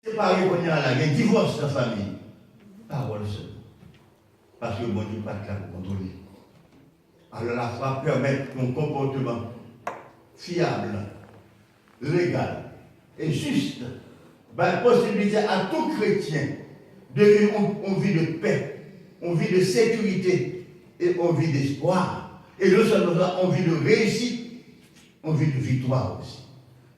Séparé qu'on y a là, il y a un divorce dans la famille. Parole seule. Parce que bon Dieu pas de là pour contrôler. Alors la foi permet un comportement fiable, légal et juste. La possibilité à tout chrétien de vivre une vie de paix, une vie de sécurité et une vie d'espoir. Et non seulement ça, une vie de réussite, une vie de victoire aussi.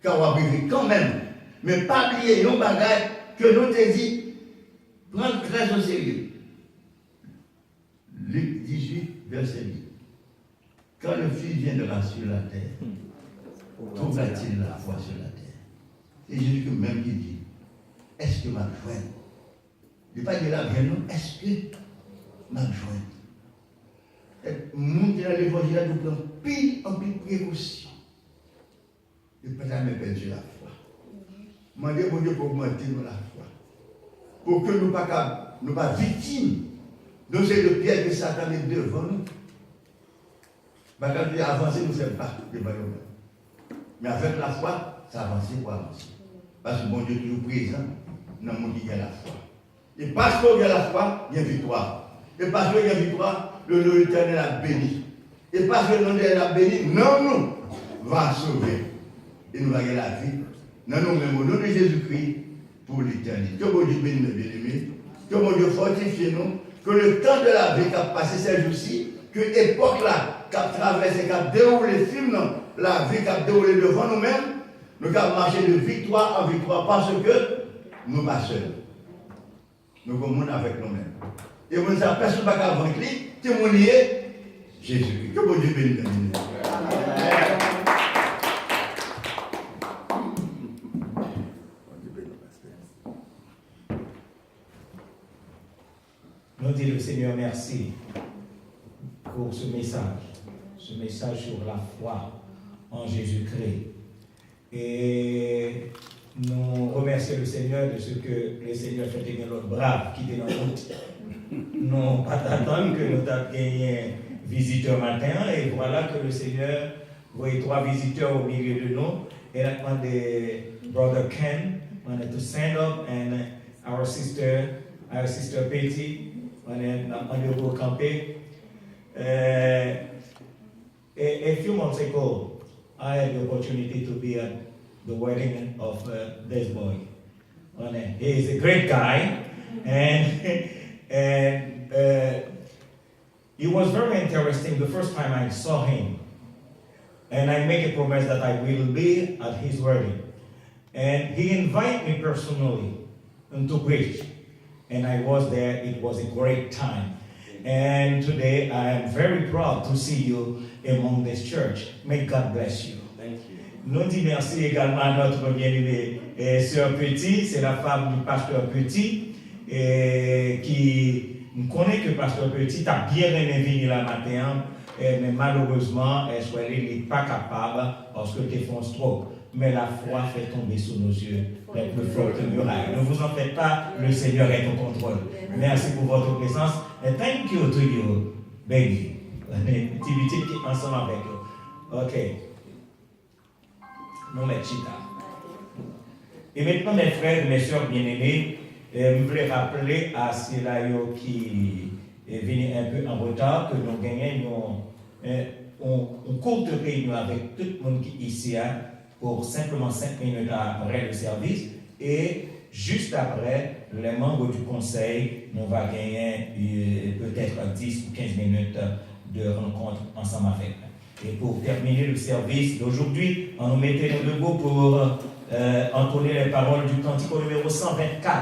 Car on va vivre quand même. Mais pas oublier nos bagages que nous te dit, prendre très au sérieux. Luc 18, verset 8. Quand le Fils viendra sur la terre, trouvera-t-il la foi sur la terre? C'est Jésus même qui dit, est-ce que ma jointe? Il ne dit pas de la bien, non, est-ce que ma jointe? Le monde qui a l'évangile nous prend pile en pile précaution. Il ne peut jamais perdre la foi. Demandez pour Dieu pour augmenter la foi. Pour que nous ne soyons pas victimes de ces pièges que Satan est devant nous. Quand il avance, nous ne faisons pas devant nous. Mais avec la foi, ça avance pour avancer. Parce que bon Dieu est toujours présent dans le monde qui a la foi. Et parce qu'il y a la foi, il y a victoire. Et parce qu'il y a victoire, le nom éternel a béni. Et parce que le nom éternel a béni, nous va sauver. Et nous va gagner la vie. Nous nous-mêmes, au nom de Jésus-Christ, pour l'éternité. Que bon Dieu bénisse nos bien-aimés. Que bon Dieu fortifie nous. Que le temps de la vie qui a passé ces jours-ci, que l'époque-là, qui a traversé, qui a déroulé, film, la vie qui a déroulé devant nous-mêmes, nous avons marché de victoire en victoire parce que nous ne sommes pas seuls. Nous sommes avec nous-mêmes. Et vous ne savez personne pas qu'avant lui, témoigner Jésus. Que bon Dieu bénisse. Nous disons le Seigneur merci pour ce message sur la foi en Jésus-Christ. Et nous remercions le Seigneur de ce que le Seigneur fait gagner l'autre brave qui était dans la route. Nous pas attendre que nous avons gagné visiteur matin et voilà que le Seigneur voyait 3 visiteurs au milieu de nous. Et là, on the brother Ken, on to stand up and our sister Betty, on will camper. A few months ago, I had the opportunity to be at the wedding of this boy. He is a great guy, and it was very interesting the first time I saw him. And I make a promise that I will be at his wedding. And he invited me personally to preach. And I was there. It was a great time. And today I am very proud to see you among this church. May God bless you. Thank you. Nous disons merci également à notre bien-aimée sœur Petit, c'est la femme du pasteur Petit, qui nous connaît que pasteur Petit a bien aimé venir la matin, mais malheureusement, elle n'est pas capable parce que défonce trop. Mais la foi fait tomber sous nos yeux les plus fortes murailles. Ne vous en faites pas, le Seigneur est au contrôle. Merci pour votre présence. And thank you to you, baby. Petit qui est ensemble avec vous. Ok. Nous mettons chita. Et maintenant, mes frères et mes sœurs bien-aimés, je voulais rappeler à ceux-là qui est venu un peu en retard que nous gagnons une courte réunion avec tout le monde qui est ici pour simplement 5 minutes après le service. Et juste après, les membres du conseil, nous va gagner peut-être 10 ou 15 minutes de rencontre ensemble avec eux. Et pour terminer le service d'aujourd'hui, on nous mettait nous debout pour entonner les paroles du cantique numéro 124.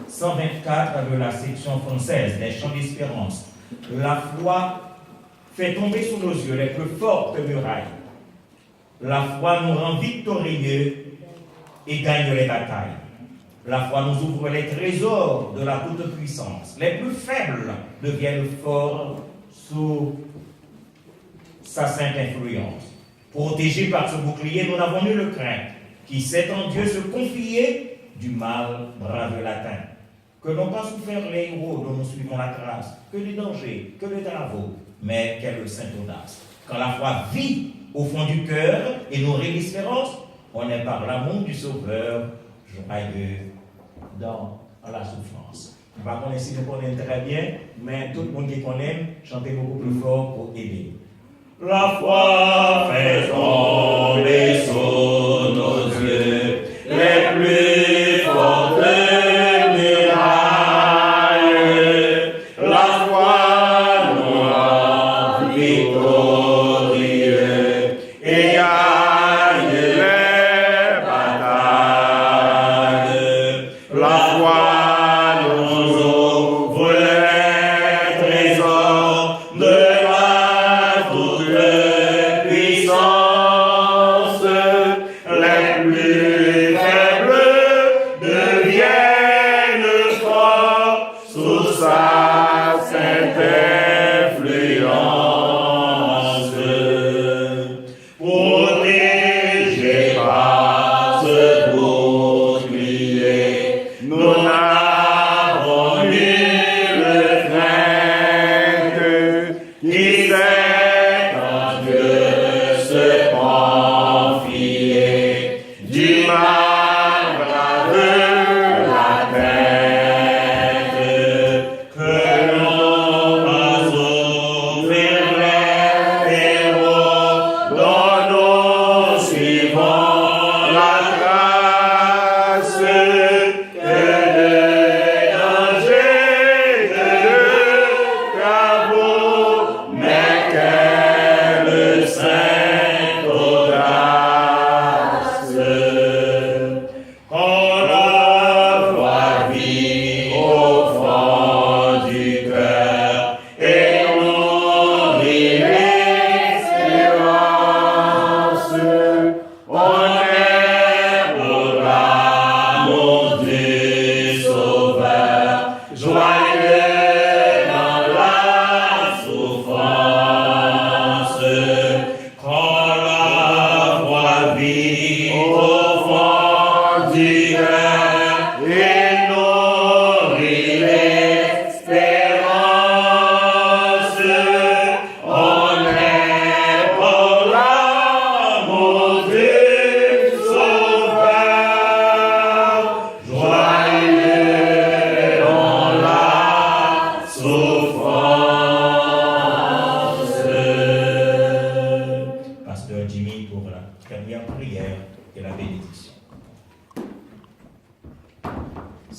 124 de la section française des chants d'espérance. La foi fait tomber sous nos yeux les plus fortes murailles. La foi nous rend victorieux et gagne les batailles. La foi nous ouvre les trésors de la toute-puissance. Les plus faibles deviennent forts sous sa sainte influence. Protégés par ce bouclier, nous n'avons nulle crainte. Qui sait en Dieu se confier, du mal brave l'atteint. Que n'ont pas souffert les héros dont nous suivons la trace, que les dangers, que les travaux, mais quelle sainte audace. Quand la foi vit au fond du cœur et nourrit l'espérance, on est par l'amour du Sauveur joyeux dans la souffrance. Par contre, si nous connaissons très bien, mais tout le monde qui connaît, chantez beaucoup plus fort pour aider. La foi fait tomber sur nos yeux les plus fortes murailles. La foi nous rend victorieux et gagne les batailles. La foi nous ouvre les trésors de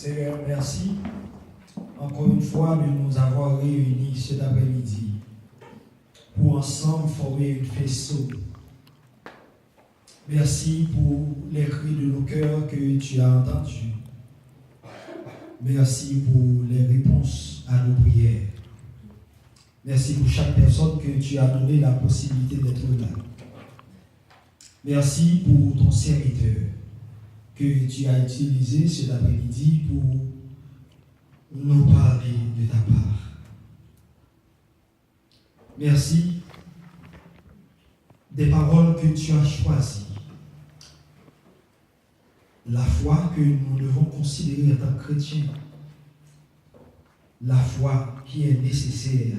Seigneur, merci encore une fois de nous avoir réunis cet après-midi pour ensemble former une faisceau. Merci pour les cris de nos cœurs que tu as entendus. Merci pour les réponses à nos prières. Merci pour chaque personne que tu as donné la possibilité d'être là. Merci pour ton serviteur que tu as utilisé cet après-midi pour nous parler de ta part. Merci des paroles que tu as choisies. La foi que nous devons considérer en tant que chrétiens. La foi qui est nécessaire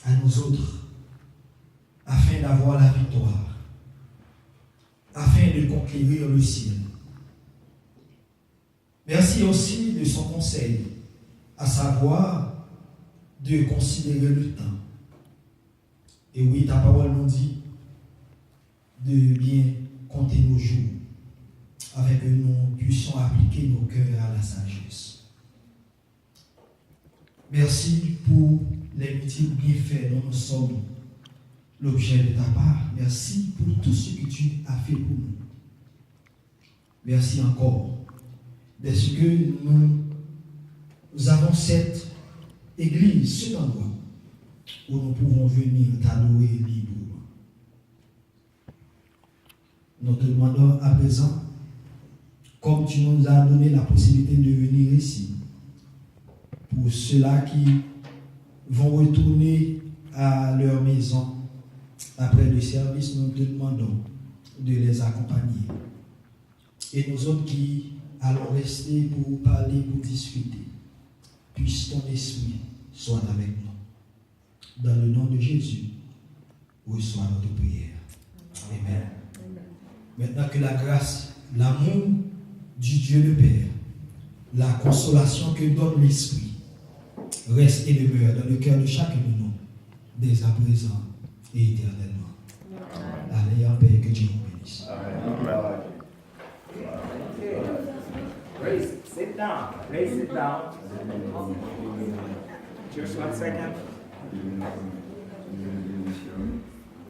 à nous autres afin d'avoir la victoire, afin de conquérir le ciel. Merci aussi de son conseil, à savoir de considérer le temps. Et oui, ta parole nous dit de bien compter nos jours, afin que nous puissions appliquer nos cœurs à la sagesse. Merci pour les multiples bienfaits dont nous sommes l'objet de ta part. Merci pour tout ce que tu as fait pour nous. Merci encore de ce que nous avons cette église, cet endroit où nous pouvons venir t'adorer librement. Nous te demandons à présent, comme tu nous as donné la possibilité de venir ici, pour ceux-là qui vont retourner à leur maison après le service, nous te demandons de les accompagner. Et nous autres qui allons rester pour parler, pour discuter, puisse ton esprit soit avec nous. Dans le nom de Jésus, reçois notre prière. Amen. Maintenant que la grâce, l'amour du Dieu le Père, la consolation que donne l'Esprit reste et demeure dans le cœur de chacun de nous, dès à présent et éternellement. Allez en paix, que Dieu vous bénisse. Grace, sit down. Grace, sit down. Just 1 second.